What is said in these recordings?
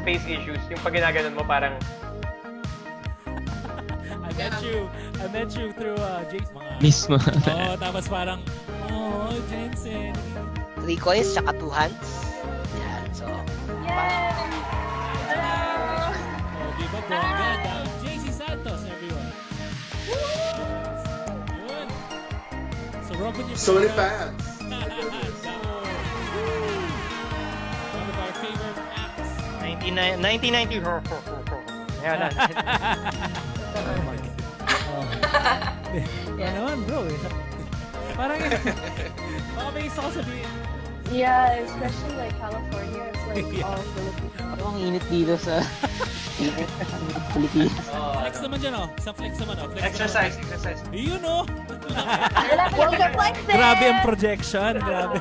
Space issues, yung pag ginaganon mo parang I met you through Jace mga Mismo. tapos parang Jensen 3 coins tsaka 2 hands. Yan, so diba bongga JC Santos everyone yun so Robin yung So many fans. one of our favorite acts 1990. Ayan na. yan naman bro parang baka may isa ko sabihin Yeah, especially like California, it's like all Philippines. Ang init dito sa Philippines. flex naman dyan isang flex naman Exercise. yun Welcome flexing! grabe ang projection grabe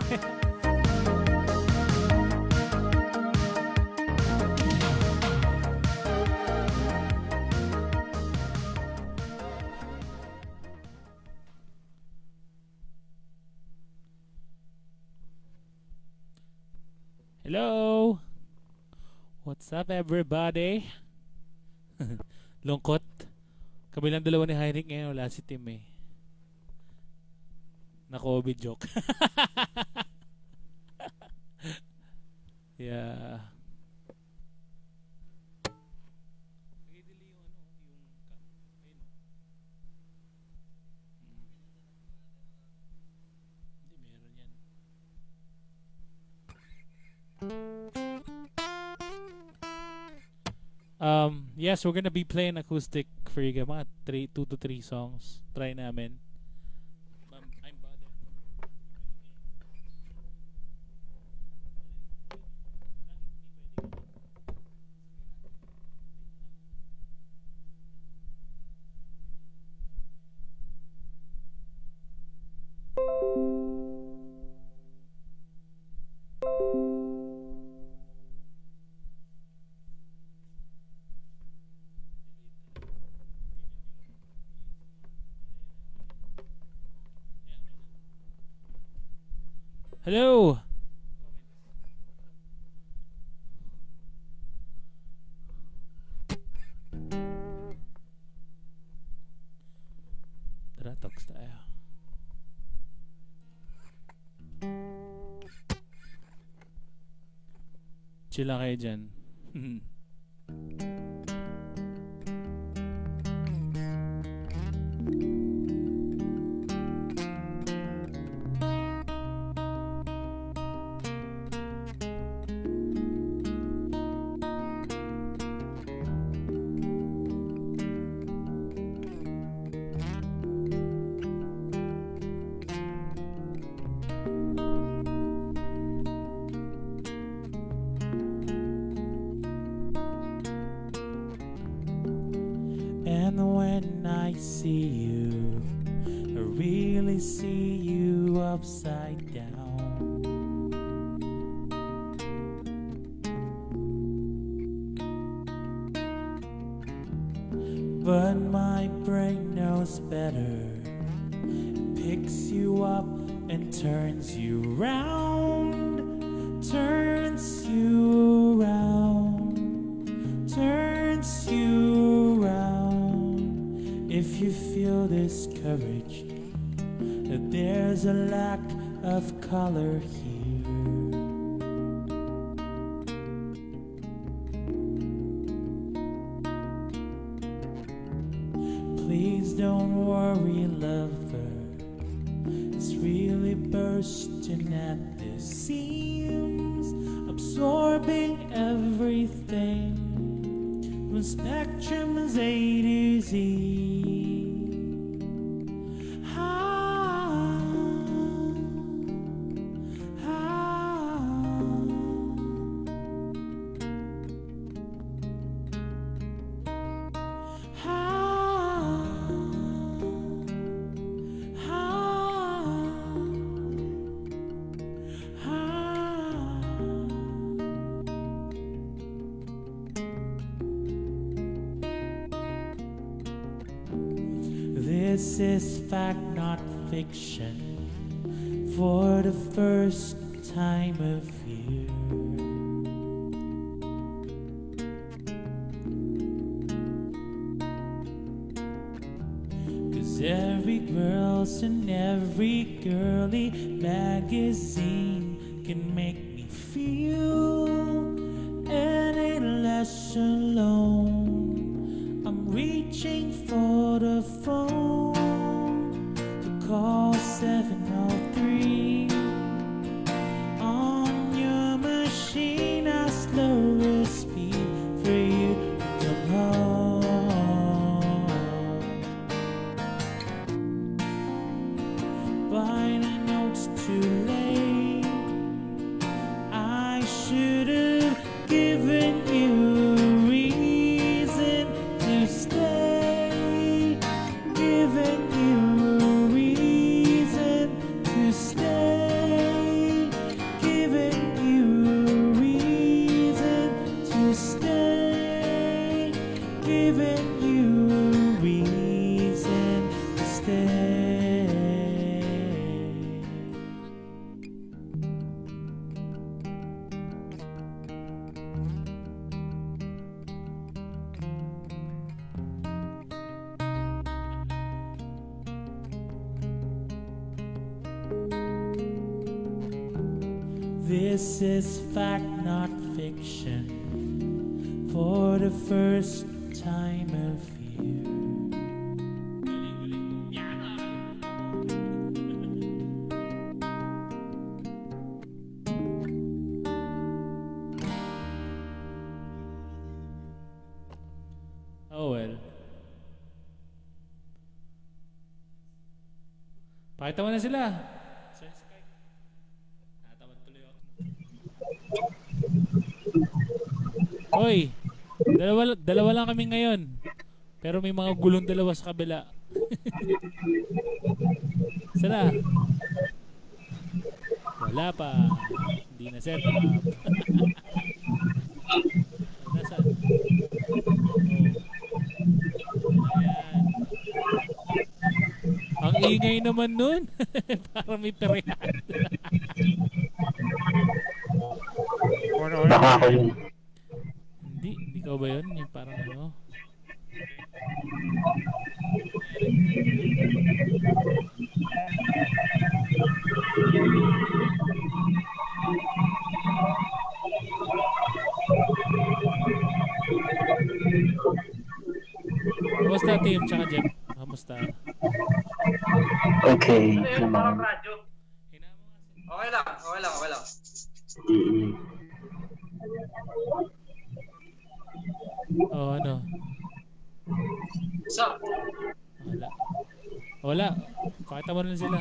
Hello! What's up everybody? Lungkot. Kabilang dalawa ni Heinrich ngayon, wala si Tim eh. Na-COVID joke. Yeah. Yes, we're gonna be playing acoustic for you guys. Mga 2 to 3 songs. Try namin. I'm bothered. Hello. Tara, talks tayo. Chill lang kayo dyan. And when I see you, I really see you upside down. But my brain knows better. It picks you up and turns you round, turns you round, turns you round. If you feel discouraged, that there's a lack of color here. Please don't worry, lover. It's really bursting at the seams, absorbing everything from spectrums A to Z. This is fact, not fiction. For the first time of year, 'cause every girl's in every girly magazine can make me feel any less alone. I'm reaching for the phone to call 703. On your machine, I slow the speed for you to come home. But I know it's too late. I should have given you a reason to stay. Given you a reason to stay. Given you a reason to stay. Given you a reason to stay. This is fact, not fiction. For the first time of year. Oh well. Pakita mo na sila. Hoy, dalawa lang kami ngayon. Pero may mga gulong dalawa sa kabila. Sana? Wala pa. Hindi na set up. Nasaan? Oh. Ayan. Ang ingay naman nun. Para may peryan. Baka ako yun. Hindi ikaw ba yun? Yung parang ano? Kamusta team? Tsaka Jeff? Kamusta? Okay Ano yun? Parang naman. radyo. Okay lang, okay lang, okay lang. Mm-mm. Oh, ano? So, Wala. Wala. Pakita mo na lang sila.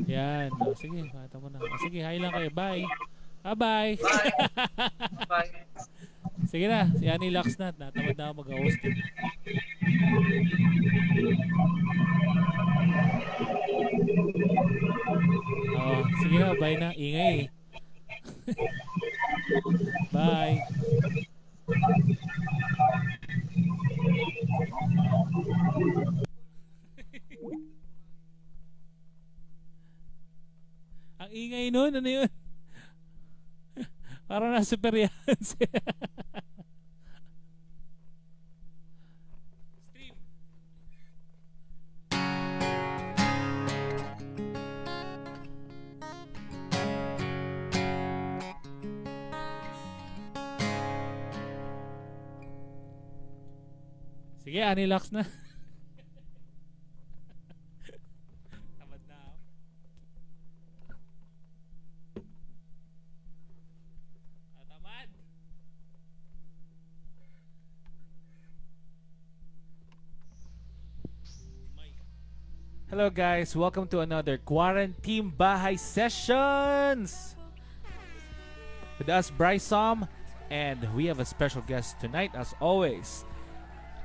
Yan. Oh, sige, pakita mo na. Oh, sige, hi lang kayo. Bye. Bye. bye. Bye. Sige na. Si Annie Lux na. Natamad na ako mag-host. Oh, sige na. Bye na. Ingay eh. Bye. Ang ingay nun. Ano yun? Parang nasa peryan. Stream. Sige, Anilax na. Tamad na ako. Tamad. Hello guys, welcome to another Quaran-Team-Bahay sessions with us, Brisom, and we have a special guest tonight as always.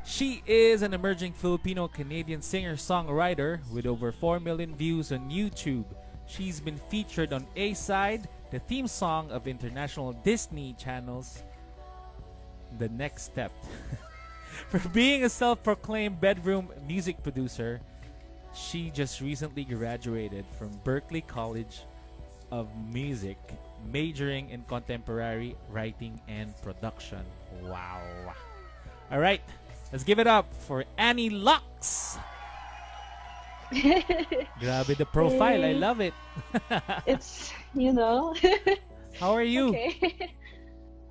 She is an emerging Filipino-Canadian singer-songwriter with over 4 million views on YouTube. She's been featured on A-Side, the theme song of international Disney channels, The Next Step. For being a self-proclaimed bedroom music producer, she just recently graduated from Berklee College of Music, majoring in contemporary writing and production. Wow. All right, let's give it up for Annie Lux. Grabe the profile. I love it. It's, you know. How are you? Okay.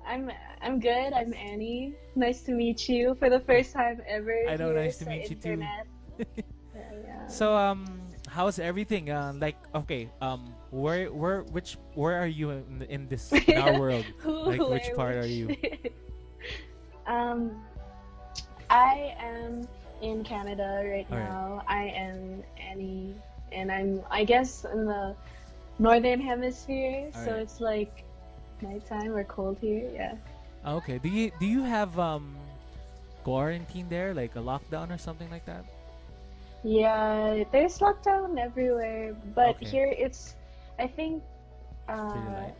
I'm good. I'm Annie. Nice to meet you for the first time ever. I know, here nice to sa meet you too. internet. Yeah. So how's everything? Like okay, where are you in this in our world? Like which part are you? um, I am in Canada right Alright. now. I am Annie, and I guess in the northern hemisphere, so Alright. it's like nighttime or cold here. Yeah. Okay. Do you have quarantine there, like a lockdown or something like that? Yeah, there's lockdown everywhere, but Okay. here I think, Pretty light.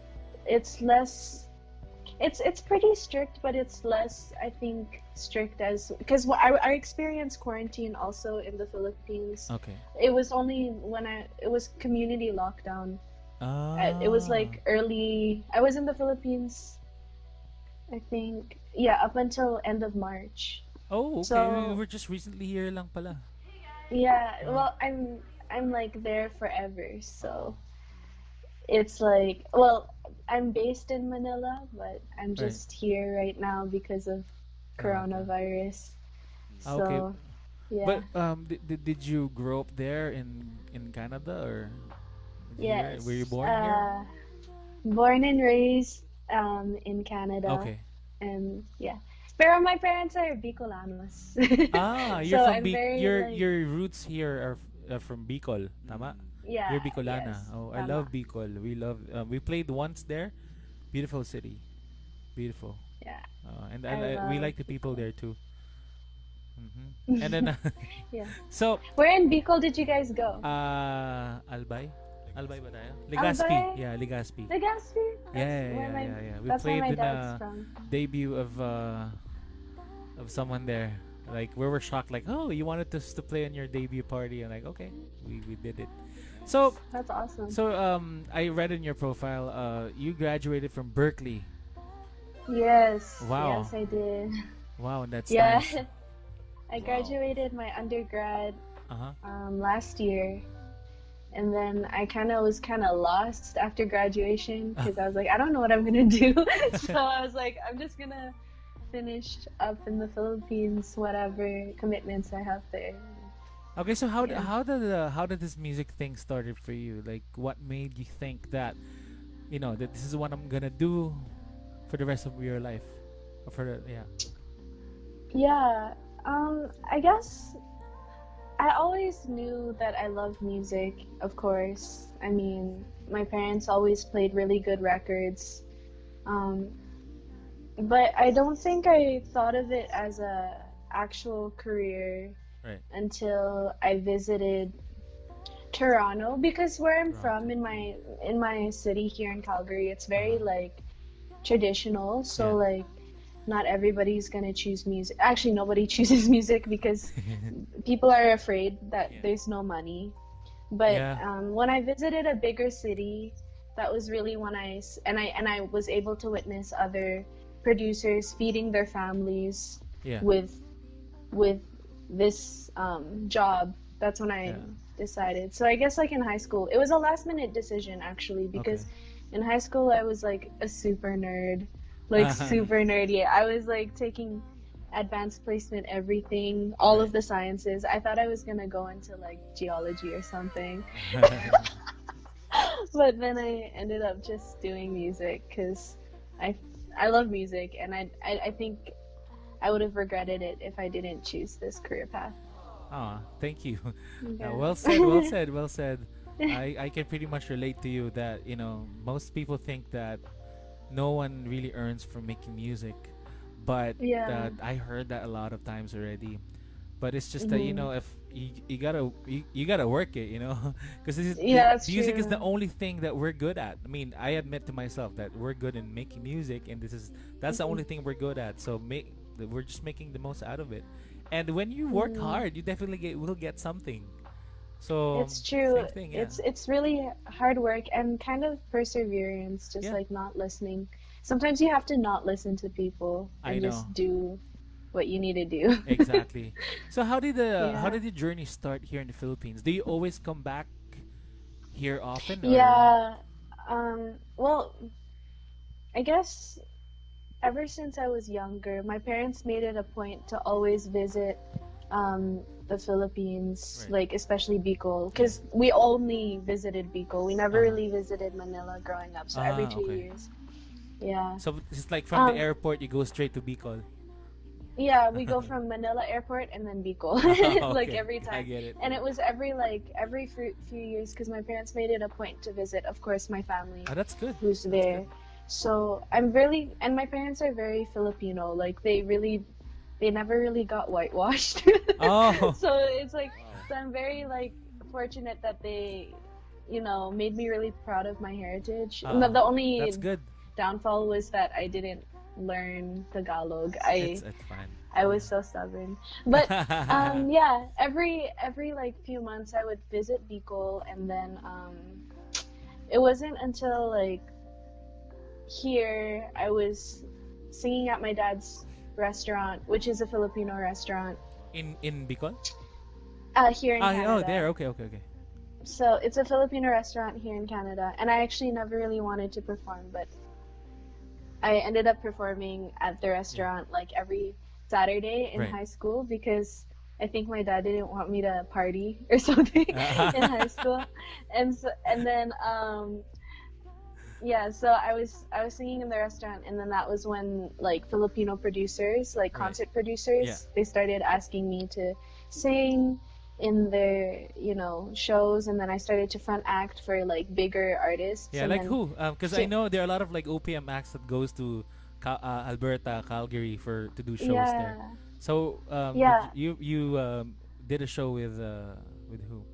it's less. It's pretty strict, but it's less, I think, strict as because I experienced quarantine also in the Philippines. Okay. It was only when it was community lockdown. It was like early. I was in the Philippines, I think, yeah, up until end of March. Oh, okay. so- We were just recently here lang pala. Yeah, well, I'm like there forever, so it's like, well, I'm based in Manila, but I'm Right. just here right now because of coronavirus. So, Okay. yeah. But did you grow up there in Canada or Yes. were you born here? Born and raised in Canada. Okay. And yeah. Pero my parents are Bicolanos. You're So from I'm very, your like- your roots here are from Bicol, tama? Yeah. You're Bicolana. yes, Oh, I tama. love Bicol. We played once there. Beautiful city. Beautiful. Yeah. And I we love like the people there too. And then Yeah. so Where in Bicol did you guys go? Albay ba tayo? Legazpi. Albay? Yeah, Legazpi. Legazpi? Yeah. We That's where played my in dad's a from. debut of someone there. Like we were shocked, like, oh, you wanted us to play on your debut party, and like, okay, we did it. So That's awesome. I read in your profile, you graduated from Berklee. Yes. Wow. Yes, I did. Wow, that's Yeah. nice. I graduated my undergrad Uh-huh. last year. And then I was kind of lost after graduation because I was like, I don't know what I'm going to do. So I was like, I'm just going to finish up in the Philippines, whatever commitments I have there. Okay, so how Yeah. how did this music thing started for you? Like, what made you think that, that this is what I'm gonna do for the rest of your life, or Yeah, I guess I always knew that I love music, of course. I mean, my parents always played really good records. But I don't think I thought of it as a actual career Right. until I visited Toronto, because where I'm from in my city here in Calgary, it's very like traditional. So Yeah. like not everybody's gonna choose music. Actually, nobody chooses music because people are afraid that Yeah. there's no money. But Yeah. when I visited a bigger city, that was really when I was able to witness other producers feeding their families Yeah. with this job. That's when I Yeah. decided. So I guess like in high school, it was a last minute decision actually, because in high school I was like a super nerd, like super nerdy. I was like taking advanced placement everything, all of Right. the sciences. I thought I was gonna go into like geology or something, but then I ended up just doing music because I love music, and I think I would have regretted it if I didn't choose this career path. Thank you. Okay. Well said. Well said. Well said. I can pretty much relate to you that most people think that no one really earns from making music, but Yeah. I heard that a lot of times already. But it's just that Mhm. if you gotta work it, because Yeah, that's music is true. the only thing that we're good at. I mean, I admit to myself that we're good in making music, and that's the only thing we're good at. So we're just making the most out of it. And when you work hard, you definitely will get something. So It's true. same thing, yeah. It's really hard work and kind of perseverance, just Yeah. like not listening. Sometimes you have to not listen to people I and know. just do what you need to do. Exactly. So how did Yeah. the journey start here in the Philippines? Do you always come back here often, or Yeah. Well, I guess ever since I was younger, my parents made it a point to always visit the Philippines, Right. like especially Bicol, because we only visited Bicol. We never Uh-huh. really visited Manila growing up, so every Ah, 2 years. Yeah. So it's like from the Um, airport you go straight to Bicol. Yeah, we go from Manila Airport and then Bicol, like Okay, every I time. get it. And it was every few years because my parents made it a point to visit, of course, my family Oh, that's good. who's That's there. good. So and my parents are very Filipino. Like they never really got whitewashed. Oh, So it's like, so I'm very like fortunate that they, made me really proud of my heritage. The only that's good. downfall was that I didn't learn Tagalog. It's fine. I was so stubborn. But yeah, every like few months I would visit Bicol, and then it wasn't until like here I was singing at my dad's restaurant, which is a Filipino restaurant in Bicol. here in Canada. Oh, there. Okay. So it's a Filipino restaurant here in Canada, and I actually never really wanted to perform, but I ended up performing at the restaurant like every Saturday in Right. high school because I think my dad didn't want me to party or something in high school, and then yeah, so I was singing in the restaurant, and then that was when like Filipino producers, like Right. concert producers, Yeah. they started asking me to sing in their shows, and then I started to front act for like bigger artists. Yeah, and like then, who? Because I so- know there are a lot of like OPM acts that goes to Alberta, Calgary to do shows there. yeah. So Yeah. you did a show with who?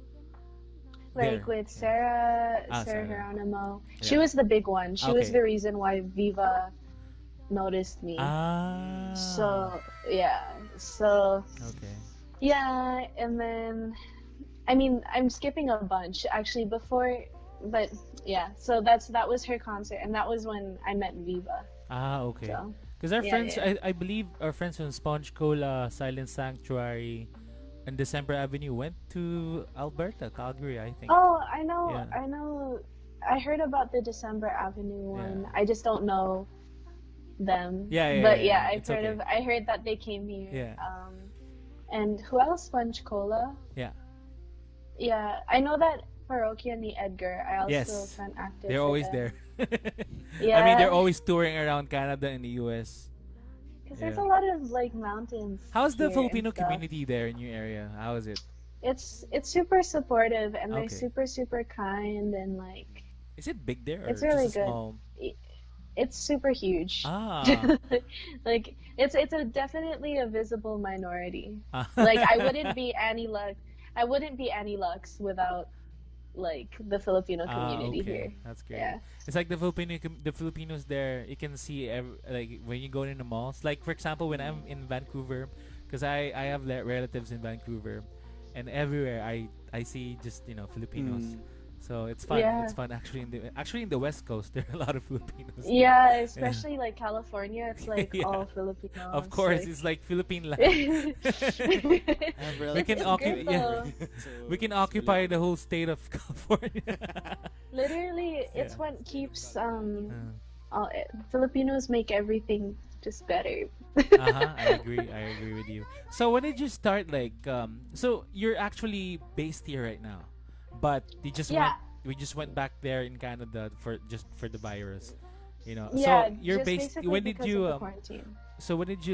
Like There, with yeah. Sarah Sarah. Geronimo. Yeah. She was the big one. She was Okay. the reason why Viva noticed me. Ah. So yeah. So Okay. yeah, and then I mean I'm skipping a bunch actually before, but yeah. So that was her concert, and that was when I met Viva. Ah, okay. So Because our yeah, friends, yeah. I believe our friends from Sponge Cola, Silent Sanctuary, and December Avenue went to Alberta, Calgary, I think. Oh, I know. Yeah. I know. I heard about the December Avenue one. Yeah. I just don't know them. Yeah, But yeah, I've it's heard okay. I heard that they came here. Yeah. And who else? Sponge Cola. Yeah. Yeah, I know that Parokia ni Edgar. I also Yes. fan active. They're for always them. there. Yeah. I mean, they're always touring around Canada and the US. Because there's Yeah. a lot of like mountains. How's the here and Filipino stuff. community there in your area? How is it? It's super supportive, and they're Okay. super kind, and like Is it big there or It's really just a good. small? it's super huge. Ah. Like it's definitely a visible minority. Ah. Like I wouldn't be Annie Lux without like the Filipino community okay. here. That's great. Yeah. It's like the the Filipinos there. You can see like when you go in the malls. Like for example, when I'm in Vancouver, because I have relatives in Vancouver, and everywhere I see just Filipinos. So it's fun. Yeah. It's fun actually in the West Coast. There are a lot of Filipinos. Yeah, especially like California, it's like Yeah. all Filipinos. Of course, like- it's like Philippine land. We can It's occupy. good Yeah, though. we can occupy the whole state of California. Literally, it's Yeah. what keeps Filipinos make everything just better. I agree with you. So when did you start so you're actually based here right now, but you just Yeah. we just went back there in Canada for the virus, Yeah, so you're just based basically when did because you of the quarantine. so when did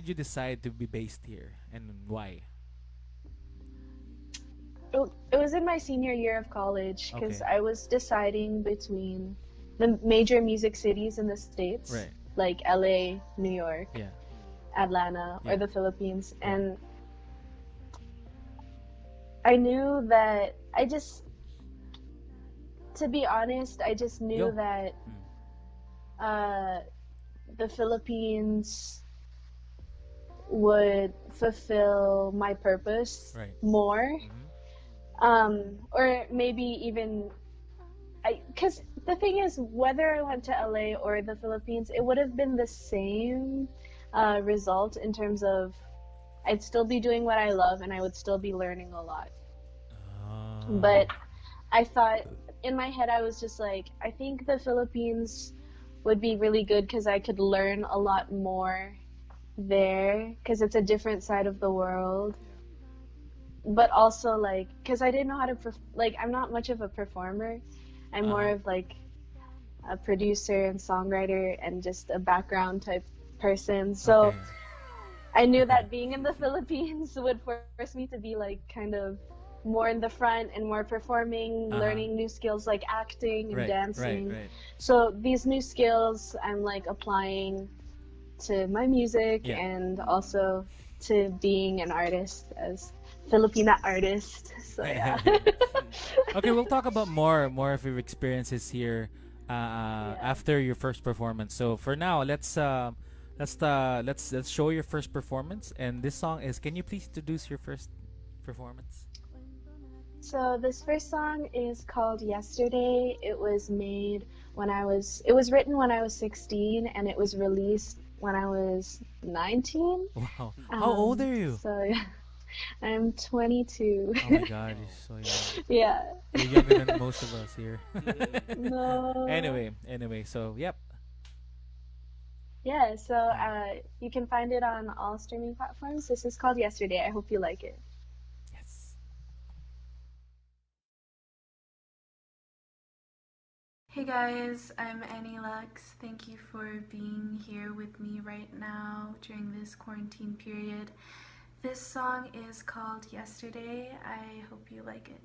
you decide to be based here and why? It was in my senior year of college because Okay. I was deciding between the major music cities in the States, Right. like LA, New York, Yeah. Atlanta, Yeah. or the Philippines. And I knew that to be honest, I just knew Yo. that the Philippines would fulfill my purpose Right. more. Mm-hmm. Or maybe even because the thing is, whether I went to LA or the Philippines, it would have been the same result in terms of I'd still be doing what I love and I would still be learning a lot. Ah. But I thought in my head, I was just like, I think the Philippines would be really good because I could learn a lot more there because it's a different side of the world. But also, like, because I didn't know how to, like, I'm not much of a performer. I'm more Uh-huh. of like a producer and songwriter and just a background type person. So Okay. I knew that being in the Philippines would force me to be like kind of more in the front and more performing, Uh-huh. learning new skills like acting and Right. Right. dancing. Right. So these new skills I'm like applying to my music Yeah. and also to being an artist as Filipina artist. So yeah. Okay, we'll talk about more of your experiences here Yeah. after your first performance. So for now, let's show your first performance. And this song is. Can you please introduce your first performance? So this first song is called Yesterday. It was written when I was 16 and it was released when I was 19. Wow. How old are you? So yeah, I'm 22. Oh my God, you're so young. Yeah. You're younger than most of us here. No. Anyway. So yep. Yeah, so Mm. you can find it on all streaming platforms. This is called Yesterday. I hope you like it. Yes. Hey guys, I'm Annie Lux. Thank you for being here with me right now during this quarantine period. This song is called Yesterday. I hope you like it.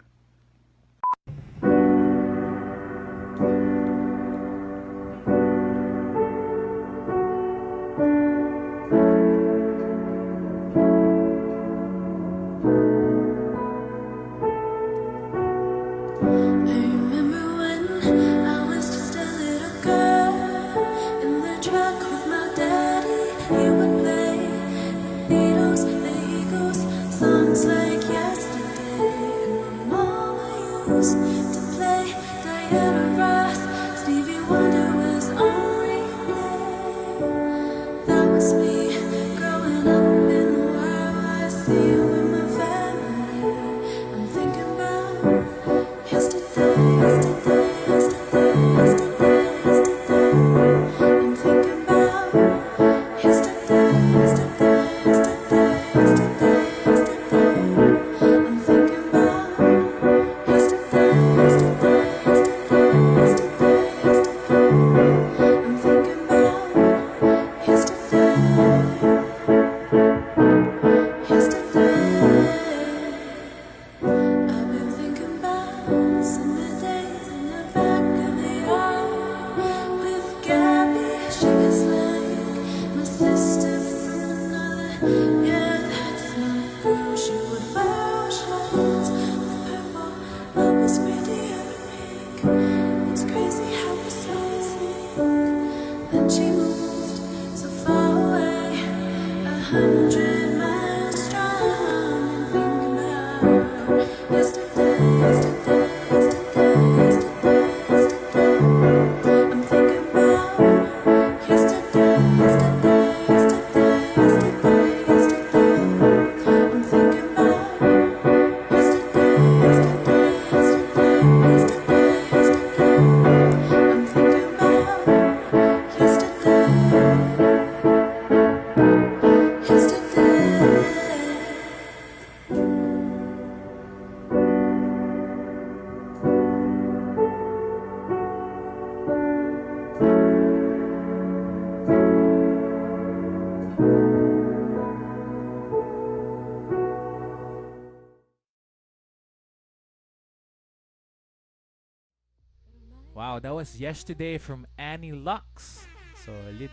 Wow, that was Yesterday from Annie Lux. Solid.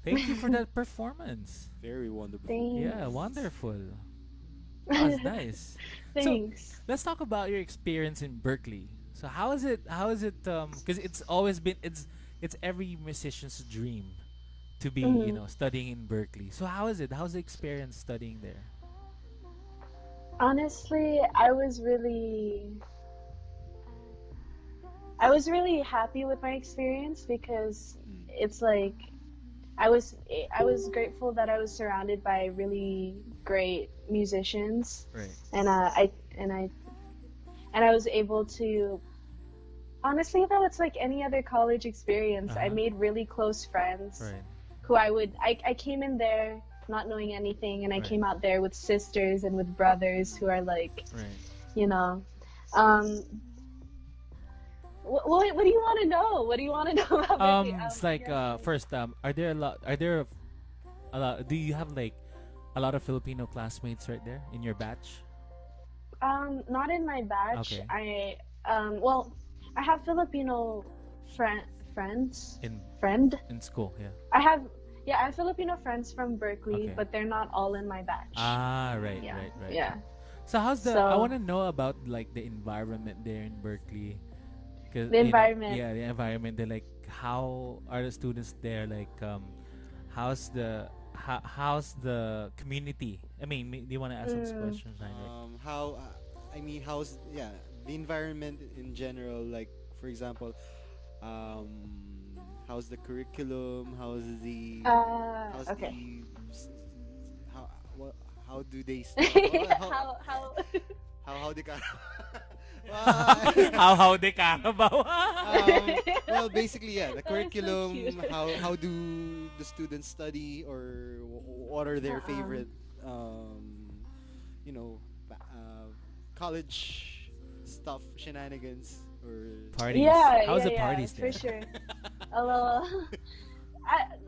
Thank you for that performance. Very wonderful. Yeah, Thanks. wonderful. That was nice. So Thanks. let's talk about your experience in Berkeley. So how is it? How is it? Because it's always been it's every musician's dream to be studying in Berkeley. So how is it? How's the experience studying there? Honestly, I was really happy with my experience because it's like I was grateful that I was surrounded by really great musicians, Right. and I was able to. Honestly, though, it's like any other college experience. I made really close friends Right. who I came in there not knowing anything, and I Right. came out there with sisters and with brothers who are like, Right. you know, what do you want to know? What do you want to know about Berkeley? It's like first are there a lot, do you have like a lot of Filipino classmates right there in your batch? Not in my batch. Okay. Well, I have Filipino friends. In school, yeah. I have Filipino friends from Berkeley, Okay. but they're not all in my batch. Right. Yeah. Right. Yeah. So how's the? So- I want to know about like the environment there in Berkeley. 'Cause, The environment. the environment. They're like, how are the students there? Like, how's the community? I mean, do you want to ask some questions, Heinrich? How's the environment in general? Like, for example, how's the curriculum? How's Okay. how do they how they can How they Carabao? well, basically, the That was so curriculum. cute. How do the students study, or what are their favorite, college stuff, shenanigans, or Parties. Yeah, How's the yeah, parties for there? sure.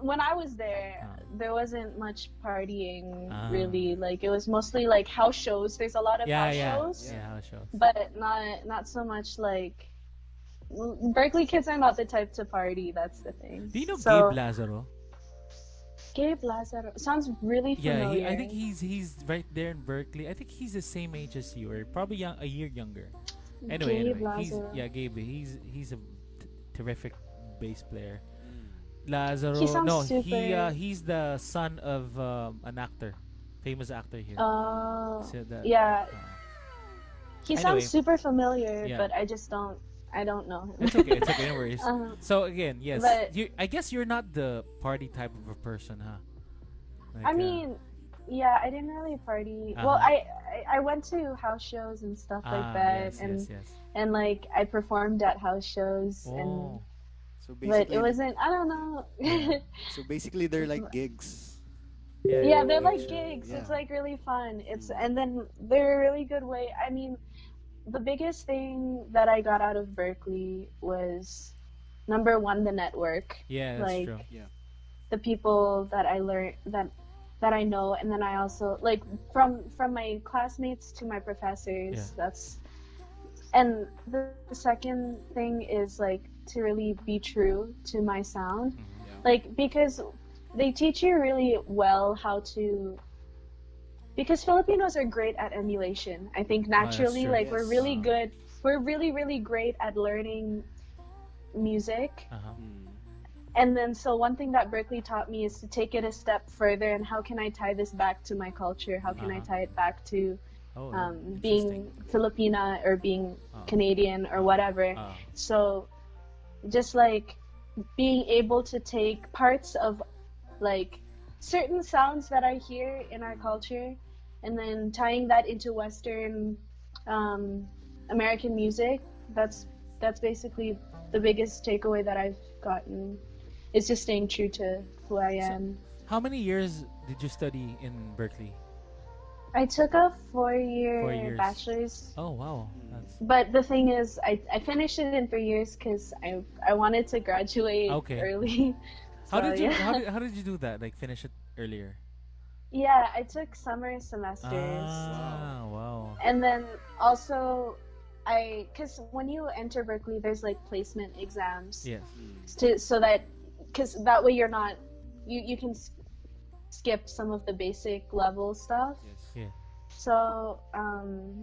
When I was there, there wasn't much partying really. Like it was mostly like house shows. There's a lot of house shows, Yeah, house shows. but not so much like Berkeley kids are not the type to party. That's the thing. Do you know So, Gabe Lazaro? Gabe Lazaro sounds really Yeah, familiar. I think he's right there in Berkeley. I think he's the same age as you, or probably a year younger. Anyway, Gabe Lazaro. Gabe. He's a terrific bass player. Lazaro. He sounds No, super- he's the son of an actor, famous actor here. Oh, So that- yeah. uh, He Anyway. sounds super familiar, Yeah. but I don't know him. It's okay. It's okay. No worries. So again, yes, But- I guess you're not the party type of a person, huh? Like, I mean, yeah, I didn't really party. Well, I went to house shows and stuff like that, yes, and yes. and like I performed at house shows, Oh, so but basically, it wasn't. I don't know. so basically they're like gigs. Yeah, they're like So, gigs. yeah. It's like really fun. And then they're a really good way. I mean, the biggest thing that I got out of Berkeley was number one, the network. yeah, that's like, true. The people that I learned that I know, and then I also like from my classmates to my professors. Yeah. And the second thing is like to really be true to my sound, like because they teach you really well how to. Because Filipinos are great at emulation. I think naturally, true. like we're Yes. really good. We're really, really great at learning music. And then, so one thing that Berkeley taught me is to take it a step further. And how can I tie this back to my culture? How can I tie it back to Oh, being Filipina or being Canadian or whatever? So, just like being able to take parts of like certain sounds that I hear in our culture, and then tying that into Western American music. That's basically the biggest takeaway that I've gotten. Is just staying true to who I am. how many years did you study in Berkeley? I took a 4 4-year years. bachelor's, Oh wow, that's but the thing is, I finished it in 3 years because I wanted to graduate Okay. early. how So, did you yeah. how did you do that? Like finish it earlier? Yeah, I took summer semesters. Wow. And then also, because when you enter Berkeley, there's like placement exams. Yes. So that, because that way you're not, you can skip some of the basic level stuff. Yeah. So,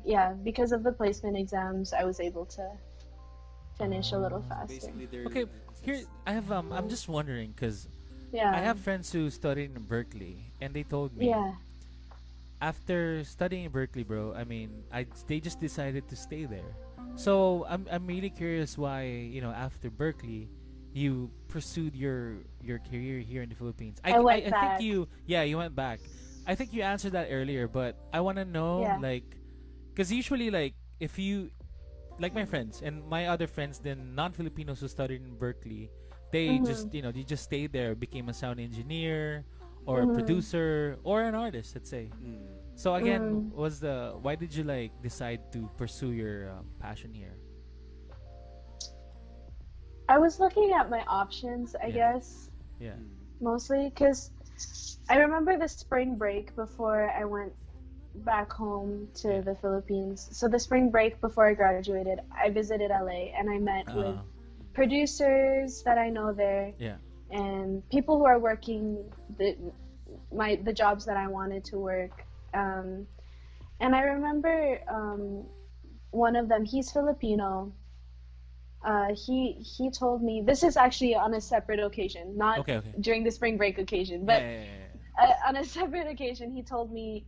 yeah, because of the placement exams, I was able to finish a little faster. Basically, they're Okay, here I have I'm just wondering because Yeah. I have friends who studied in Berkeley, and they told me Yeah. after studying in Berkeley, bro. I mean, they just decided to stay there. So I'm really curious why, after Berkeley, you pursued your career here in the Philippines. I went I think back. you went back. I think you answered that earlier, but I want to know, Yeah. like, because usually, like, if you, like my friends and my other friends, then non-Filipinos who studied in Berkeley, they Mhm. just, they just stayed there, became a sound engineer or a Mhm. producer or an artist, let's say. Mm. So again, Mm. why did you like decide to pursue your passion here? I was looking at my options, I Yeah. guess, Yeah. Mm. mostly because I remember the spring break before I went back home to Yeah. the Philippines. So the spring break before I graduated, I visited LA and I met with Uh, producers that I know there yeah. and people who are working the jobs that I wanted to work. And I remember one of them. He's Filipino. He told me this is actually on a separate occasion, not Okay. Okay. during the spring break occasion, Yeah. but Yeah. Yeah. on a separate occasion, he told me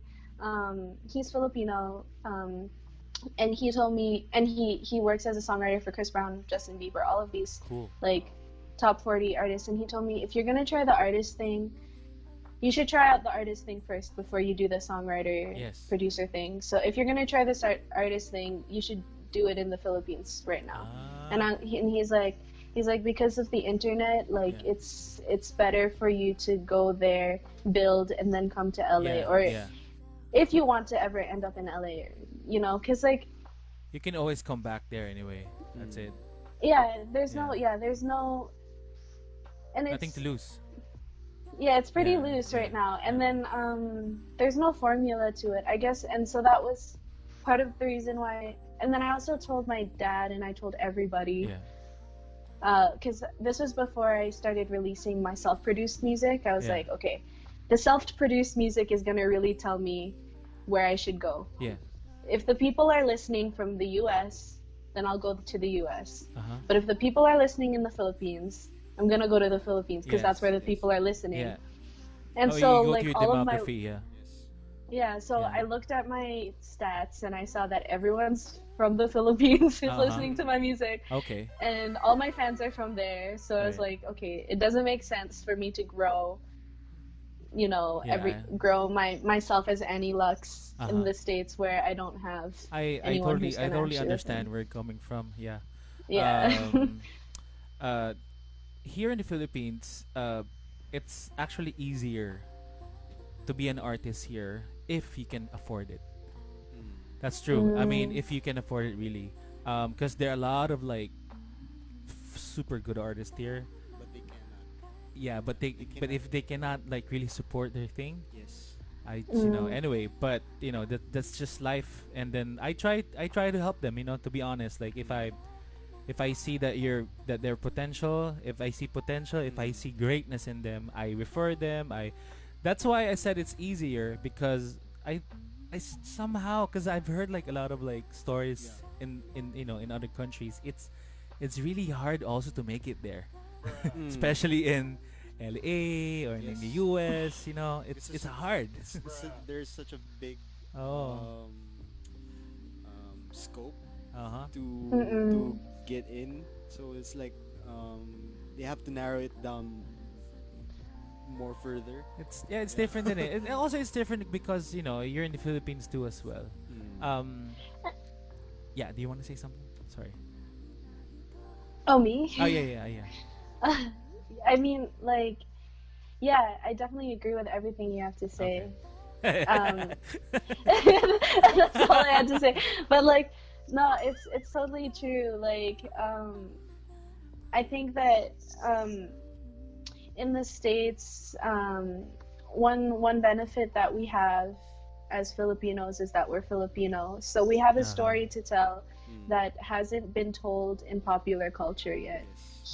he's Filipino, and he told me, and he works as a songwriter for Chris Brown, Justin Bieber, all of these Cool. like top 40 artists. And he told me if you're gonna try the artist thing, you should try out the artist thing first before you do the songwriter Yes. producer thing. So if you're gonna try this artist thing, you should do it in the Philippines right now. And he's like because of the internet, like Yeah. it's better for you to go there, build, and then come to LA, Yeah. or Yeah. if you want to ever end up in LA, because like You can always come back there anyway. That's it. there's Yeah. and Nothing it's to lose. it's pretty Yeah, loose yeah, right now. And yeah. then there's no formula to it, I guess. And so that was part of the reason why. And then I also told my dad and I told everybody. Yeah. Because this was before I started releasing my self-produced music. I was Yeah. like, okay, the self-produced music is gonna really tell me where I should go. Yeah. If the people are listening from the US, then I'll go to the US. Uh-huh. But if the people are listening in the Philippines, I'm gonna go to the Philippines because that's Yes, where the yes. people are listening. Yeah. And Oh, so you go like to your all of my demography, yeah. so Yeah. I looked at my stats and I saw that everyone's from the Philippines is Uh-huh. listening to my music. Okay. And all my fans are from there, so I was Right. like, okay, it doesn't make sense for me to grow, Yeah. grow myself as Annie Lux Uh-huh. in the States where I don't have I anyone who's I gonna totally actually understand listen. where you're coming from. Yeah. Yeah. Uh, here in the Philippines, it's actually easier to be an artist here if you can afford it. Mm. That's true. I mean, Mm. if you can afford it, really, because there are a lot of like super good artists here. But they cannot. Yeah, but cannot. if they cannot like really support their thing, Yes. anyway, but that's just life. And then I try to help them, to be honest. Like if I see that their potential, if I see potential, if I see greatness in them, I refer them. That's why I said it's easier, because somehow, because I've heard like a lot of like stories in other countries. It's really hard also to make it there, Mm. especially in LA or in the Yes. US. It's It's a- hard. There's such a big Oh. scope Uh-huh. to get in. So it's like they have to narrow it down more further. It's different than it. And also it's different because you're in the Philippines too as well. Mm. Yeah. Do you want to say something? Sorry. Oh, me? Oh yeah. I mean, like, yeah, I definitely agree with everything you have to say. That's all I had to say. But like, no, it's totally true. Like, I think that in the States, one benefit that we have as Filipinos is that we're Filipino. So we have a story to tell that hasn't been told in popular culture yet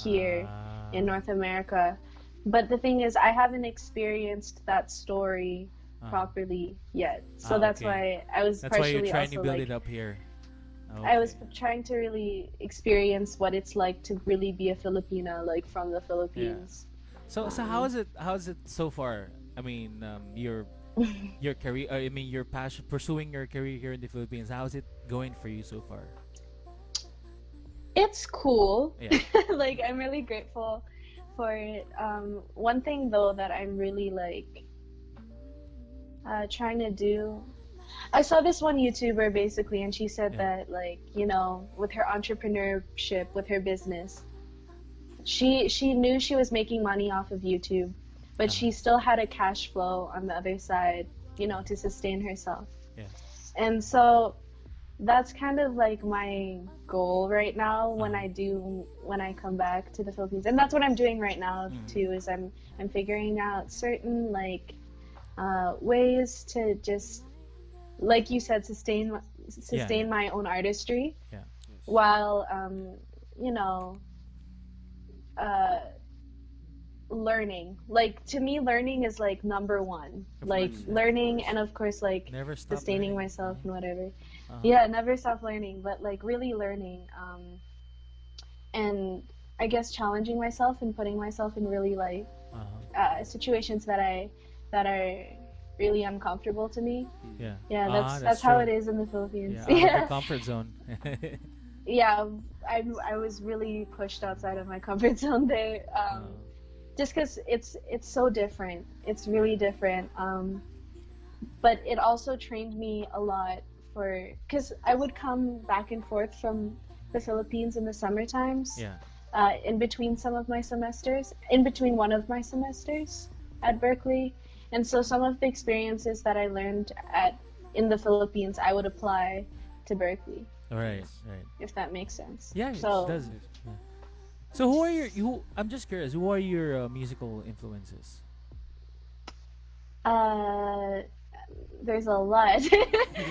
here in North America. But the thing is, I haven't experienced that story properly yet. So that's okay. why I was That's why partially you're trying to also build like, it up here. I was Okay. trying to really experience what it's like to really be a Filipina, like from the Philippines. So how is it? How is it so far? I mean, your career. I mean, your passion pursuing your career here in the Philippines. How is it going for you so far? It's cool. Yeah. Like I'm really grateful for it. One thing though that I'm really like trying to do. I saw this one YouTuber basically, and she said that like with her entrepreneurship, with her business, she knew she was making money off of YouTube, but she still had a cash flow on the other side, to sustain herself. Yeah. And so that's kind of like my goal right now when I come back to the Philippines, and that's what I'm doing right now too. Is I'm figuring out certain like ways to just, like you said, sustain my own artistry, while learning. Like to me, learning is like number one. Like learning, and of course like Never stop sustaining learning. myself and whatever. Yeah, never stop learning, but like really learning, and I guess challenging myself and putting myself in really like situations that are really uncomfortable to me. Yeah. That's how true. it is in the Philippines. Yeah, out of the comfort zone. Yeah, I was really pushed outside of my comfort zone there, just because it's so different. It's really different, but it also trained me a lot because I would come back and forth from the Philippines in the summer times. In between some of my semesters, in between one of my semesters at Berkeley, and so some of the experiences that I learned in the Philippines, I would apply to Berkeley. Right. If that makes sense. Yeah, So it does. Yeah. So who are your? I'm just curious. Who are your musical influences? there's a lot.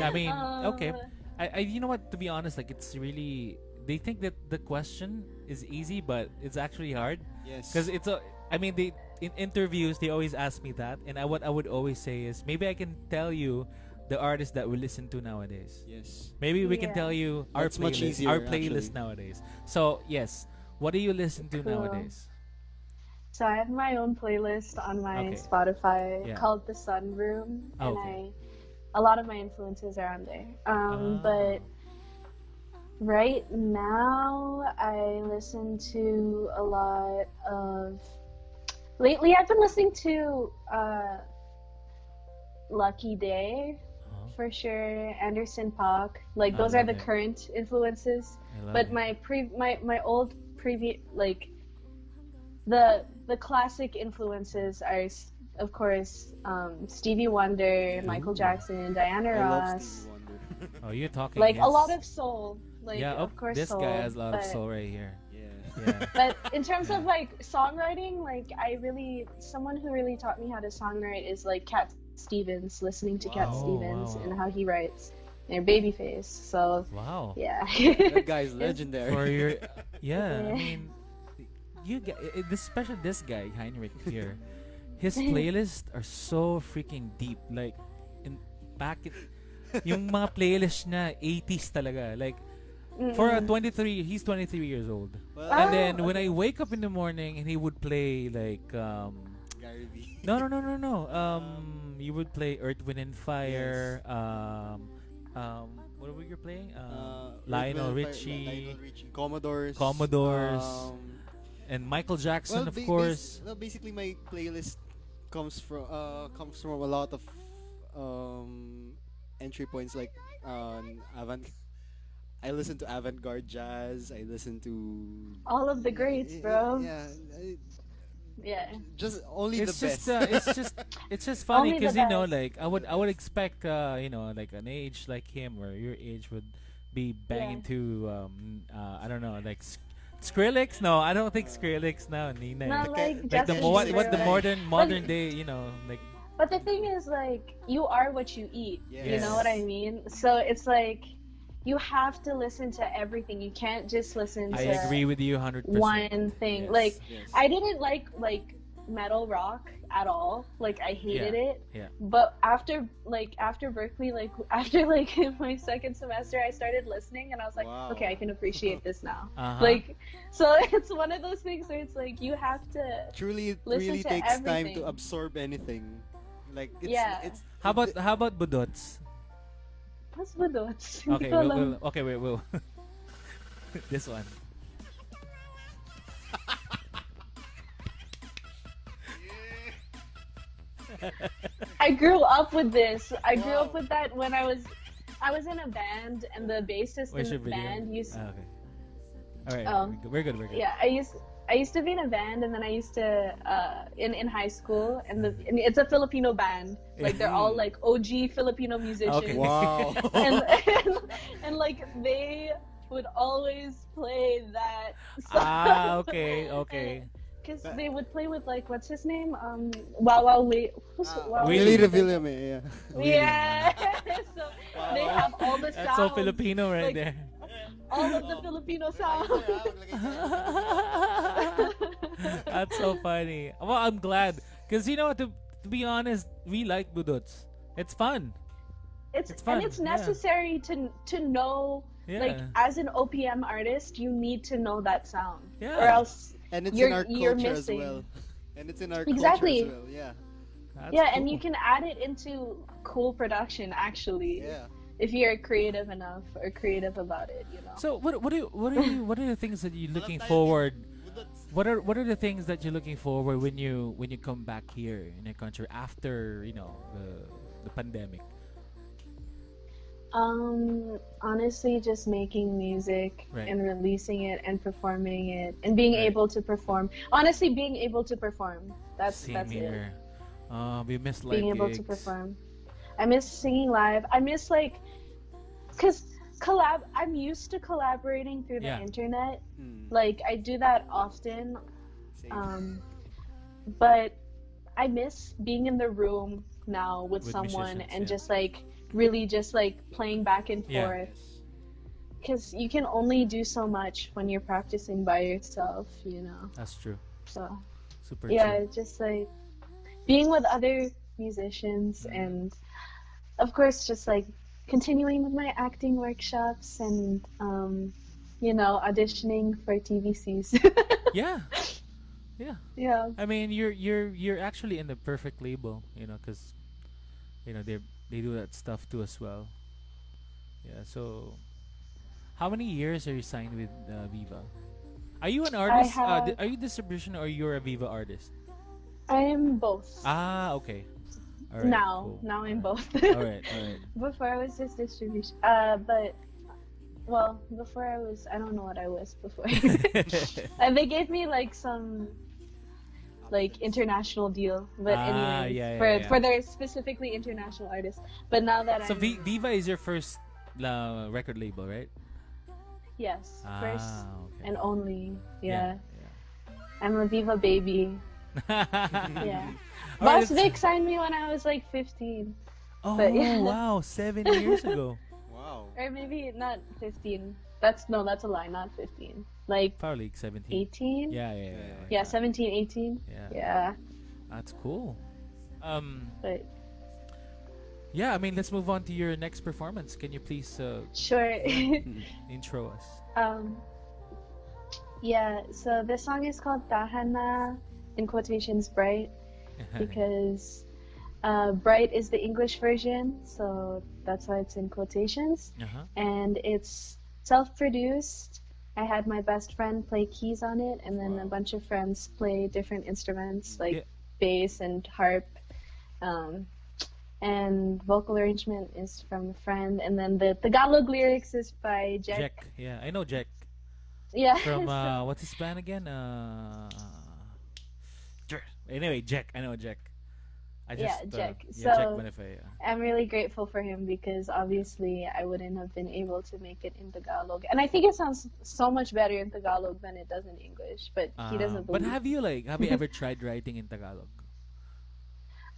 I mean, okay. I you know what? To be honest, like it's really. They think that the question is easy, but it's actually hard. Yes. Because it's a. I mean, they in interviews they always ask me that, and what I would always say is maybe I can tell you the artists that we listen to nowadays. Yes. Maybe we can Yeah. tell you our That's much playlist, easier, our playlist actually. nowadays. So yes, what do you listen to Cool. nowadays? So I have my own playlist on my Okay. Spotify Yeah. called The Sun Room, and Okay. a lot of my influences are on there. Ah. But right now I listen to a lot of. Lately, I've been listening to Lucky Day, Uh-huh. for sure. Anderson .Paak, like I those are love the it. current influences. I love But it. my old previous, like the classic influences are of course Stevie Wonder, Michael Jackson, Diana I love Ross, Stevie Wonder. Oh, you're talking like a his- lot of soul. Like yeah. of course this soul. guy has a lot of but- soul right here. Yeah. Yeah. But in terms of like songwriting, like someone who really taught me how to songwrite is like Cat Stevens, listening to Cat Wow. Stevens Wow. and how he writes. And Babyface. So Wow. yeah. That guy's legendary. For your, yeah. I Yeah. mean, especially this guy Heinrich here. His playlists are so freaking deep. Like, yung mga playlist niya 80s talaga. Like, for a 23, he's 23 years old. Well, And then when I wake up in the morning and he would play like Gary V. no. You would play Earth, Wind and Fire. What were you playing? Lionel Richie, Commodores. and Michael Jackson, of ba- course. basically, my playlist comes from a lot of entry points like avant. I listen to avant-garde jazz. I listen to All of the greats, bro. Yeah, Yeah. just only It's the just, best. it's just funny Only the because you know, best. like I would expect, like an age like him or your age would be banging to, I don't know, like Skrillex. No, I don't think Skrillex now. Nina. Not like Like the Justin what Bieber, the right? modern day, like But the thing is, like, you are what you eat. You know Yes. what I mean? So it's like you have to listen to everything. You can't just listen I to agree with you 100%. one thing. Yes. Like Yes. I didn't like metal rock at all. Like I hated it. Yeah. But after Berkeley, like after like my second semester, I started listening, and I was like, Wow. okay, I can appreciate this now. Uh-huh. Like, so it's one of those things where it's like you have to. Truly, it Listen really to takes time everything. to absorb anything. Like it's Yeah. it's How about budots? What's with those? Okay, we'll this one. I grew up with this. I grew up Wow. with that when I was in a band, and the bassist Where's in your the video? band used. Okay. All right. Oh. We're good. Yeah, I used to be in a band, and then I used to in high school, and it's a Filipino band. Like they're all like OG Filipino musicians. Okay. wow. and like they would always play that song. Ah, okay. Because they would play with like what's his name? Wow Wow Wait. Wow Willie. Willie Revillame, yeah. Yeah. So they have all the sounds. That's so Filipino right like, there. All of the Filipino sounds. That's so funny. Well, I'm glad because you know what, to be honest, we like budots. It's fun. It's It's fun, and it's yeah. necessary to know. Yeah. Like as an OPM artist, you need to know that sound, Yeah. or else And it's You're- in our you're culture missing. as well. And it's in our Exactly. culture as well. Yeah. That's yeah, and cool. you can add it into cool production actually. Yeah. If you're creative enough or creative about it, you know. So what are the things that you're looking forward? What are the things that you're looking forward when you come back here in your country after the pandemic? Honestly, just making music Right. and releasing it and performing it and being Right. able to perform. Honestly, being able to perform. That's Same it. here. We miss live Being able to gigs. perform. I miss singing live. I miss cause I'm used to collaborating through the Yeah. internet. Hmm. Like I do that often. Same. But I miss being in the room now with With someone musicians, and yeah. just really just playing back and Yeah. forth. Because you can only do so much when you're practicing by yourself, you know. That's true. So Super yeah, true. just being with other musicians and of course just continuing with my acting workshops and auditioning for TVCs. Yeah. Yeah. Yeah. I mean, you're actually in the perfect label, because they do that stuff too as well. Yeah. So, how many years are you signed with Viva? Are you an artist? have- Are you distribution or you're a Viva artist? I am both. Ah, okay. All right, now cool. I'm both. All right. Before I was just distribution. Before I was, I don't know what I was before. And they gave me some international deal, but Ah, anyways, yeah, yeah. for their specifically international artists. But now that So I'm Viva is your first record label, right? yes, Ah, first okay. and only, yeah. Yeah. I'm a Viva baby. Yeah, All right, Boss Vic signed me when I was 15, Oh but yeah. wow, 7 years ago. Wow. or maybe not 15. That's a lie, not 15. Probably 17. 18. Yeah. 17, 18. Yeah. Yeah, That's cool. but Yeah, I mean, let's move on to your next performance. Can you please sure. intro us? Yeah, so this song is called Tahana, in quotations, Bright, because Bright is the English version, so that's why it's in quotations. Uh-huh. And it's self-produced. I had my best friend play keys on it, and then a bunch of friends play different instruments like Yeah. bass and harp. And vocal arrangement is from a friend, and then the Tagalog lyrics is by Jack. Jack. Yeah, I know Jack. Yeah. From so- what's his band again? Anyway, Jack. I know Jack. Yeah, Jack. Jack So- Manifay. I'm really grateful for him because obviously I wouldn't have been able to make it in Tagalog. And I think it sounds so much better in Tagalog than it does in English, but he doesn't But believe. have you ever tried writing in Tagalog?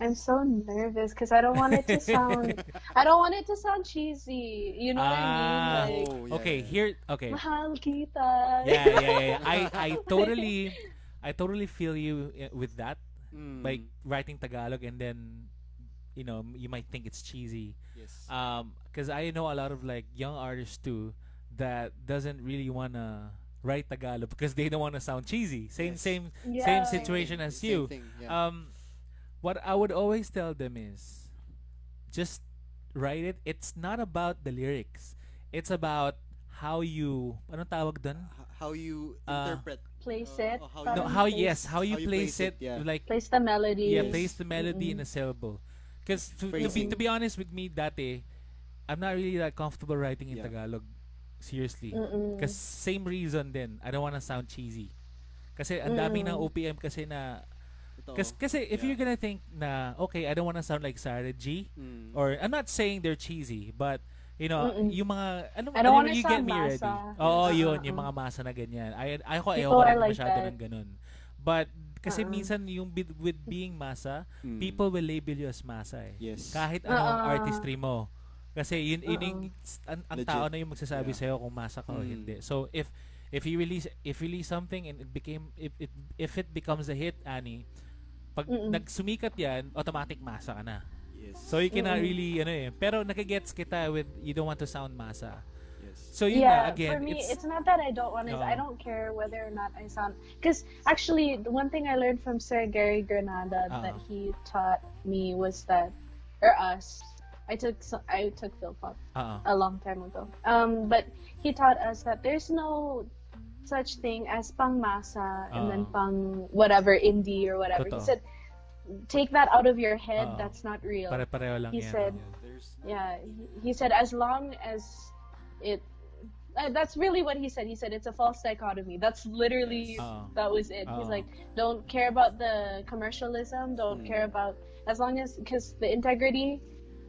I'm so nervous because I don't want it to sound cheesy. You know what I mean? Oh, yeah, Okay, yeah. here. Okay. Mahal kita. Yeah. I totally feel you with that. like writing Tagalog, and then you might think it's cheesy. Yes. Because I know a lot of like young artists too that doesn't really wanna write Tagalog because they don't wanna sound cheesy. Same Yes. same Yeah. situation as Same you. thing. Yeah. What I would always tell them is just write it. It's not about the lyrics. It's about how you anong tawag dun? How you Uh, interpret. Place it. How No, you how Place, how you how you place place it, it, yeah. like place the melody. yeah, Yes. place the melody in a syllable. Because to Phrasing. be honest with me, dati, I'm not really that comfortable writing in Yeah. Tagalog. Seriously. Mm-mm. Because same reason din. I don't wanna sound cheesy. Kasi ang daming ng Mm-mm. OPM kasi na Ito. kasi if Yeah. you're gonna think na okay, I don't wanna sound like Sarah G, or I'm not saying they're cheesy, but Mm-mm. yung mga I don't wanna you get sound me ready. masa. Oo, Yes. yun, yung mga masa na ganyan. Ayoko People rin are like masyado that. ng ganun. But kasi Uh-uh. minsan yung with being masa, Mm. people will label you as masa eh. Yes. Kahit anong Uh-uh. artistry mo. Kasi yun ang Legit. tao na yung magsasabi Yeah. sa'yo kung masa ka o hindi. So if you release something and if it becomes a hit, Annie, pag nagsumikat yan, automatic masa ka na. Yes. So you cannot really pero nakagets kita with you don't want to sound masa. Yes. So yun Yeah, na, again, for me, it's not that I don't want to. No. I don't care whether or not I sound. Because actually, the one thing I learned from Sir Gary Granada that he taught me was that, or us, I took Phil Pop a long time ago. But he taught us that there's no such thing as pang masa and then pang whatever indie or whatever. Totoo. He said, take that out of your head. That's not real. Pare-pareho lang He yan. said, There's yeah, he said as long as it. That's really what he said. He said it's a false dichotomy. That's literally that was it. He's like, don't care about the commercialism. Don't care about as long as because the integrity,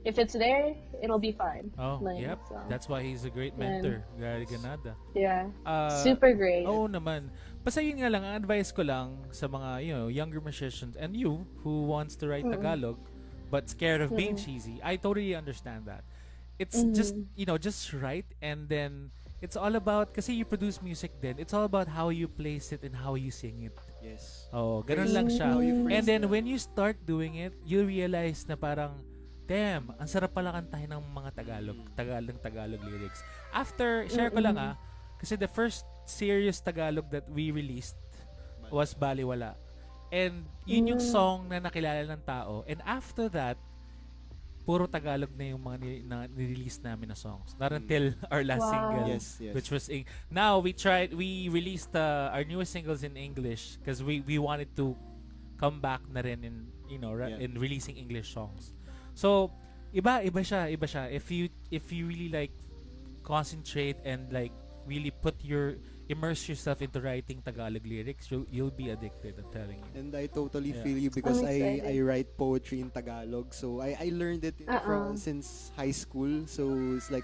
if it's there, it'll be fine. Oh, Like, yep. so, That's why he's a great mentor, Gary Ganada. yeah, Uh, super great. Oo naman. Basta yun nga lang, ang advice ko lang sa mga, younger musicians and you who wants to write Tagalog but scared of being cheesy. I totally understand that. It's just, just write, and then it's all about, kasi you produce music then, it's all about how you place it and how you sing it. yes. Oh, ganun lang siya. How you phrase And then that. when you start doing it, you realize na parang, damn, ang sarap pala kantahin ng mga Tagalog lyrics. After, share ko lang kasi the first serious Tagalog that we released was Baliwala. And yun yung song na nakilala ng tao. And after that, puro Tagalog na yung mga nirelease namin na songs. Not until our last single, Yes, yes. which was now we released our newest singles in English because we wanted to come back na rin in in releasing English songs. So iba siya. If you really like concentrate and like really immerse yourself into writing Tagalog lyrics, you'll be addicted, I'm telling you. And I totally Yeah. feel you because I'm excited. I write poetry in Tagalog. So I learned it since high school. So it's like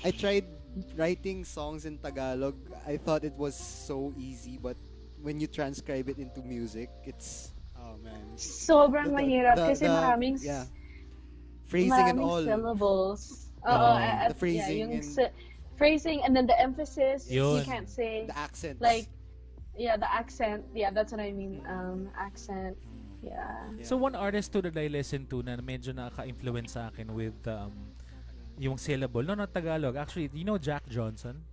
I tried writing songs in Tagalog. I thought it was so easy, but when you transcribe it into music, it's Sobrang mahirap kasi maraming phrasing and all. syllables. The phrasing yung and phrasing and then the emphasis. You Yun. can't say the accents. like the accent. Yeah, that's what I mean. Accent. Yeah. So one artist that I listen to na medyo nakaka-influence sa akin with yung syllable. No, not Tagalog. Actually, you know Jack Johnson?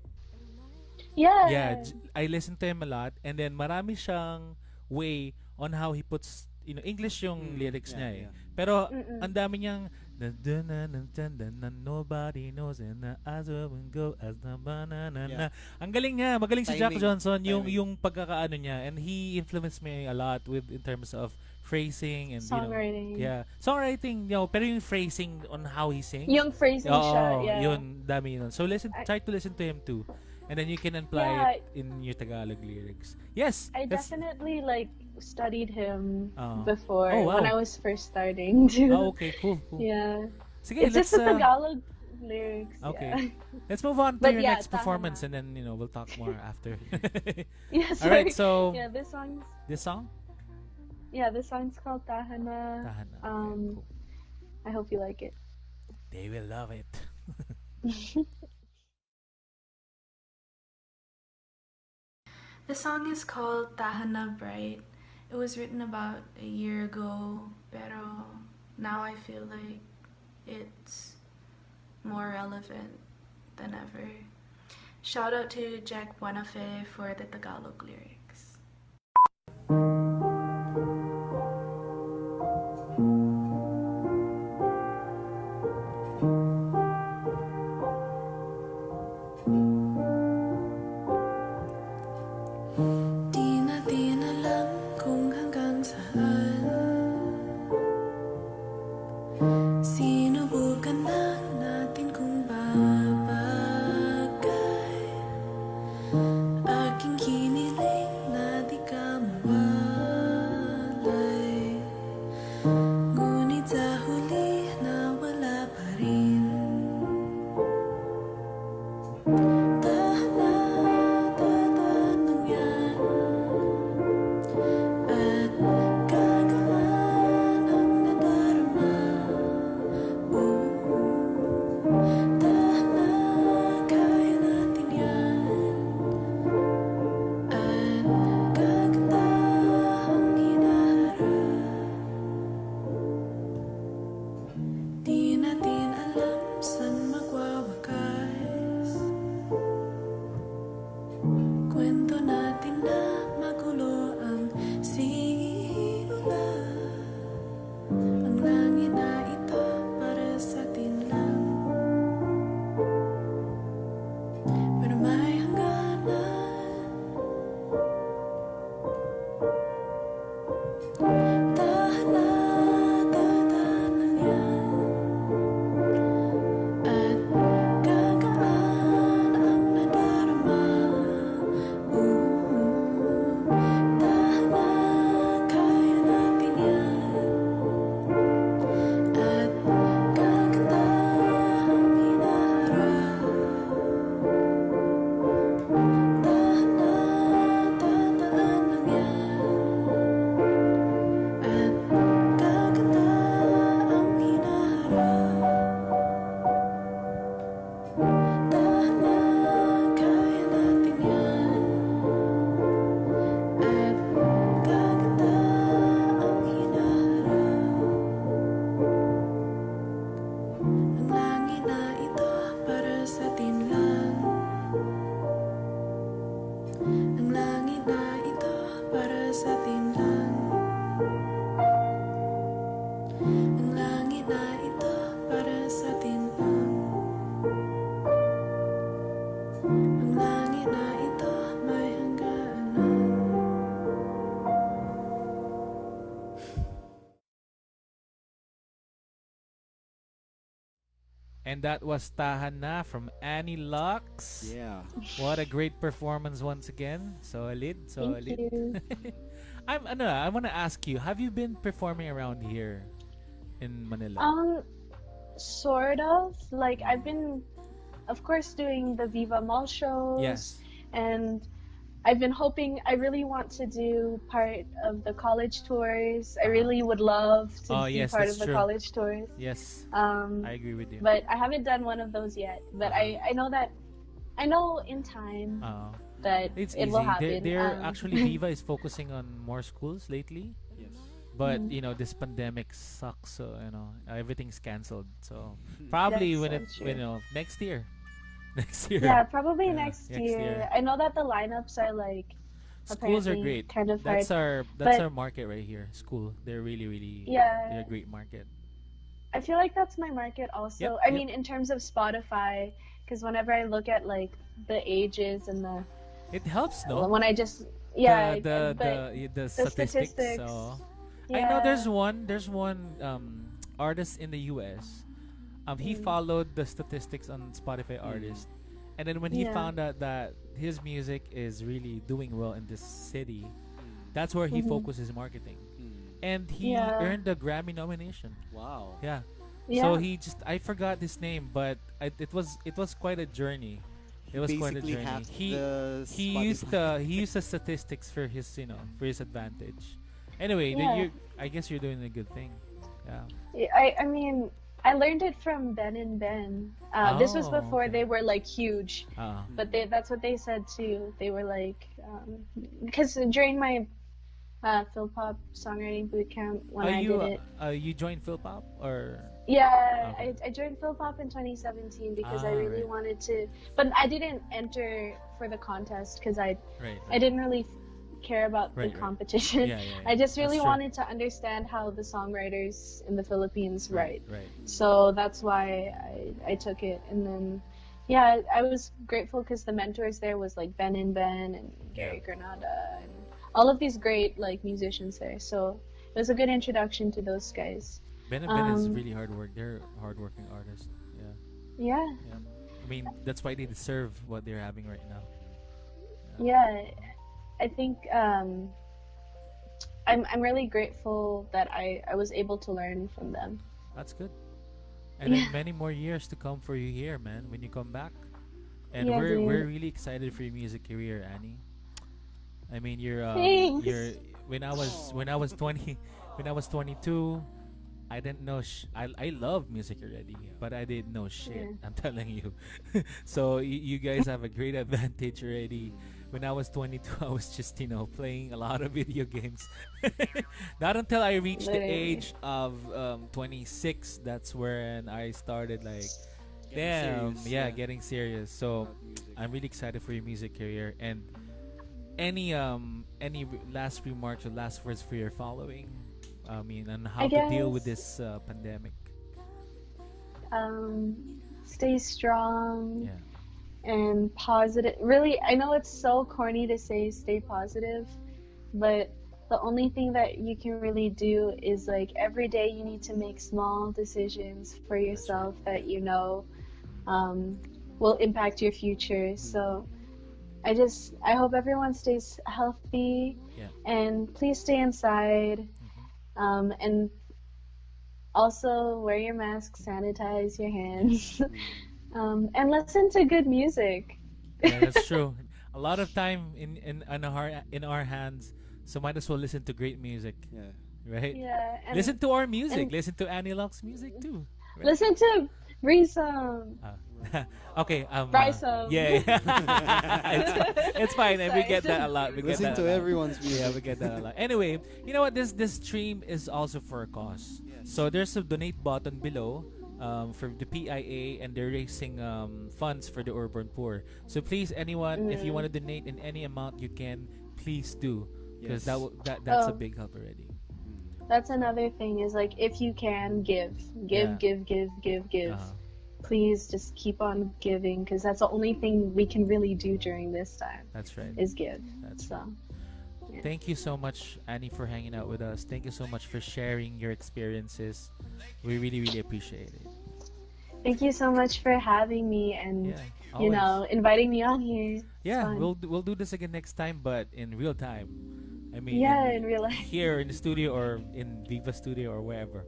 Yeah. Yeah, I listen to him a lot, and then marami siyang way on how he puts English yung lyrics niya eh. Pero ang dami niyang nobody knows and the eyes will go as the banana. Ang galing niya, magaling si Jack Timing. Johnson Timing. yung pagkakaano niya, and he influenced me a lot in terms of phrasing and Songwriting. songwriting, pero yung phrasing on how he sings. Yung phrasing siya. Yeah. Yun, dami yun. So try to listen to him too. And then you can apply it in your Tagalog lyrics. Yes. I definitely studied him Oh. before Oh, wow. when I was first starting to. Oh, okay, cool. Yeah. Sige, It's let's just the Tagalog lyrics. okay. Yeah. Let's move on to But your yeah, next performance, and then we'll talk more after. Yeah, All right, sorry. so Yeah, this song's this song, called Tahana. Tahana. Okay, Um, cool. I hope you like it. They will love it. The song is called Tahana Bright, It was written about a year ago, pero now I feel like it's more relevant than ever. Shout out to Jack Buenafe for the Tagalog lyrics. Di natin alam kung hanggang saan. Sinubukan lang natin kung babagay. Aking kiniling na di ka mawalay. Ngunit sa huli nawala pa rin. Tahan na, tatanong yan. At gagawan ang nadarama. Tahan na, kaya natin yan. At gaganda ang hinaharap. Di natin alam saan magwawakas. Kwento natin na magulo ang simula. Ang langit na ito para sa atin lang. Pero may hangganan. Tahan na, tatanong yan. At gagaan ang nadarama. Tahan na, kaya natin yan. At gaganda ang hinaharap. Tahan na, tataan lang yan. At gaganda ang hinaharap. Tahan na, kaya natin yan. At gaganda ang hinaharap. Ang langit na ito para sa atin lang. Ang langit na ito para sa atin lang. Ang langit na ito para sa atin lang. Ang langit na ito may hangganan. And that was Tahan Na from Annie Lux. Yeah. What a great performance once again. Solid, Thank solid. you. I want to ask you, have you been performing around here in Manila? Sort of. Like I've been, of course, doing the Viva Mall shows. Yes. And I've been hoping. I really want to do part of the college tours. I really would love to be yes, part that's of the true. college tours. Yes, Um, I agree with you. but I haven't done one of those yet. But I know that I know in time that it's it easy. will happen. They're actually Viva is focusing on more schools lately. Yes. But you know, this pandemic sucks, so you know everything's canceled. So probably That's when so it true. next year, next year. Yeah, probably Yeah, next next year. year. I know that the lineups are like Schools are apparently great. kind of That's hard. that's But- our market right here. School, they're really Yeah. they're a great market. I feel like that's my market also. Yep, I yep. mean, in terms of Spotify, because whenever I look at like the ages and It helps, no? when I just yeah, The statistics. statistics. So yeah. I know there's one artist in the US. He followed the statistics on Spotify artists, and then when he Yeah. found out that his music is really doing well in this city, that's where he focuses marketing, and he Yeah. earned a Grammy nomination. Wow. Yeah. Yeah. So I forgot his name, but it was quite a journey. It was quite a Basically journey. hacked He the used Spotify. he used the statistics for his for his advantage. Anyway, Yeah. I guess you're doing a good thing. Yeah. I mean, I learned it from Ben and Ben. This was Oh, before okay. they were like huge, but that's what they said too. They were like, because during my Philpop songwriting bootcamp when Are I you did it. you joined Philpop or? Yeah, Okay. I joined Philpop in 2017 because I Ah, really right. wanted to, but I didn't enter for the contest because I Right. didn't really care about the Right. competition. Yeah, yeah, yeah. I just That's really true. wanted to understand how the songwriters in the Philippines write. Right. So that's why I took it. And then, yeah, I was grateful because the mentors there was like Ben and Ben and Gary Granada and all of these great like musicians there. So it was a good introduction to those guys. Ben and Ben is really hard work. They're hardworking artists. Yeah. Yeah, Yeah. I mean, that's why they deserve what they're having right now. yeah. I think I'm really grateful that I was able to learn from them. That's good. And then many more years to come for you here, man, when you come back. And Yeah, we're dude. really excited for your music career, Annie. I mean, Thanks. you're when I was 20 when I was 22, I didn't know I love music already, but I didn't know shit. Yeah. I'm telling you. So you guys have a great advantage already. When I was 22, I was just playing a lot of video games. Not until I reached the Literally. age of 26, that's when I started like, damn, serious, yeah, yeah. getting serious. So About music. I'm really excited for your music career. And any last remarks or last words for your following? I mean, on how I to deal with guess this pandemic. um, stay strong Yeah, and positive. Really, I know it's so corny to say stay positive, but the only thing that you can really do is like every day you need to make small decisions for yourself that you know um, will impact your future. So I hope everyone stays healthy yeah. and please stay inside. And also wear your mask, sanitize your hands, and listen to good music. Yeah, that's true. A lot of time in our hands, so might as well listen to great music, Yeah. right? Yeah, Listen to our music. and Listen to Annie Locke's music too. Right? listen to Brisom. Okay. Brisom. Yeah. It's fine, and we Sorry. get that a lot. We get Listen that to a lot. everyone's music. Yeah, we get that a lot. Anyway, you know what? This stream is also for a cause. Yes. So there's a donate button below. For the PIA, and they're raising funds for the urban poor. So please, anyone, if you want to donate in any amount you can, please do, because Yes. that's a Oh. big help already. That's another thing is like if you can give, Yeah. give. Uh-huh. Please just keep on giving because that's the only thing we can really do during this time That's right. is give. That's So Thank you so much, Annie, for hanging out with us. Thank you so much for sharing your experiences. We really, really appreciate it. thank you so much for having me and Yeah, you always. know inviting me on here. It's Yeah, fun. we'll do this again next time, but in real time. I mean, Yeah, in real life. here in the studio or in Viva Studio or wherever.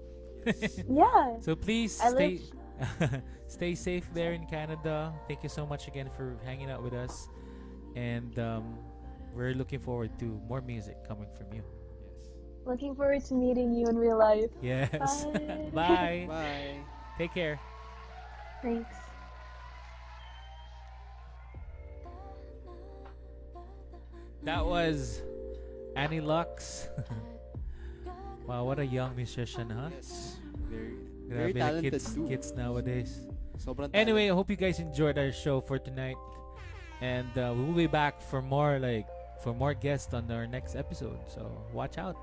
Yeah. So please I stay stay safe there in Canada. Thank you so much again for hanging out with us, and we're looking forward to more music coming from you. Looking forward to meeting you in real life. Yes. Bye. Bye. Bye. Take care. Thanks. That was Annie Lux. Wow, what a young musician, huh? Yes. Very Grabe na talented kids, too. kids nowadays. Sobrang Anyway, I hope you guys enjoyed our show for tonight, and we will be back for more guests on our next episode. So watch out.